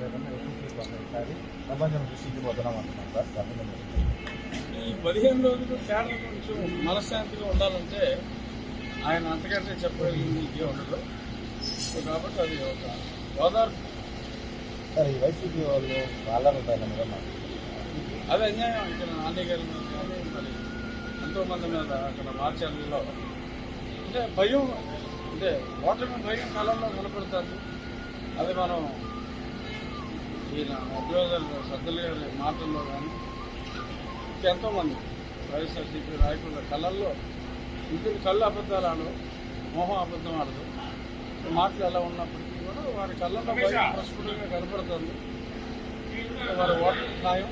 లేకుండా ఈసారి ప్రపంచం దృష్టికి పోతున్నాం అంటున్నాం సార్. ఈ 15 రోజులు కేరళ కొంచెం మనశ్శాంతిగా ఉండాలంటే ఆయన అంతకంటే చెప్పగలిగింది ఇంకే ఉండదు. సో కాబట్టి అది ఒక ఓదార్పు. సార్ ఈ వైసీపీ వాళ్ళు వాళ్ళ రూపాయల మీద అది అన్యాయం. ఇక్కడ నాని గారి మీద కానీ మరి ఎంతోమంది మీద అక్కడ మార్చాలలో అంటే భయం, అంటే ఓటమి భయం కాలంలో కనపడుతుంది. అది మనం ఈయన అభ్యోదరు సజ్జల గారి మాటల్లో కానీ ఇంకెంతోమంది వైఎస్ఆర్సీపీ నాయకుల కళ్ళల్లో ఇంటికి కళ్ళు అబద్ధాలు ఆడవు, మోహం అబద్ధం ఆడదు. మాటలు ఎలా ఉన్నప్పటికీ కూడా వారి కళ్ళల్లో భయం ప్రస్ఫుటంగా కనపడుతుంది. వారి ఓటర్ ఖాయం,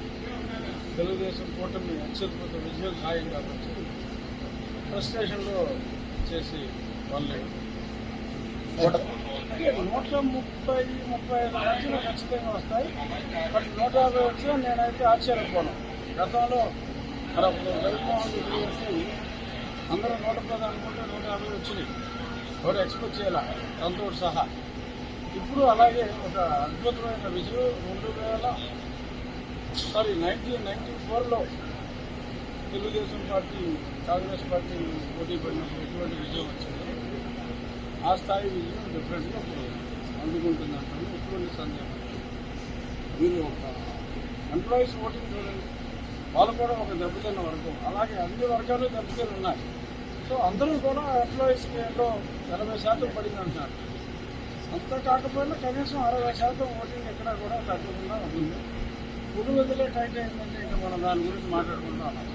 తెలుగుదేశం కూటమి అత్యద్భుత విజయం ఖాయం కాబట్టి ఫ్రస్ట్రేషన్లో చేసి వాళ్ళు 130-35 మధ్యలో ఖచ్చితంగా వస్తాయి. బట్ 150 వచ్చినా నేనైతే ఆశ్చర్యపోను. గతంలో మరి అప్పుడు జగన్మోహన్ రెడ్డి గారికి అందరూ 110 అనుకుంటే 150 వచ్చినాయి. ఎవరు ఎక్స్పెక్ట్ చేయాల తనతో సహా. ఇప్పుడు అలాగే ఒక అద్భుతమైన విజయం 1994లో తెలుగుదేశం పార్టీ కాంగ్రెస్ పార్టీ పోటీ పడినప్పుడు ఎటువంటి విజయం వచ్చింది, ఆ స్థాయి విజయం డిఫరెంట్గా అందుకుంటుందంటాను. ఎటువంటి సందేహం. మీరు ఒక ఎంప్లాయీస్ ఓటింగ్ చూడండి, వాళ్ళు కూడా ఒక దెబ్బతిన్న వర్గం. అలాగే అన్ని వర్గాలు దెబ్బతిని ఉన్నాయి. సో అందరూ కూడా ఎంప్లాయీస్కి ఏదో 80% పడింది అంటున్నారు. అంతా కాకపోయినా కనీసం 60% ఓటింగ్ ఎక్కడా కూడా తగ్గకుండా ఉంటుంది. పుడు వదిలే టైట్ అయిందంటే ఇంకా మనం దాని గురించి మాట్లాడుకుంటూ ఉన్నాం.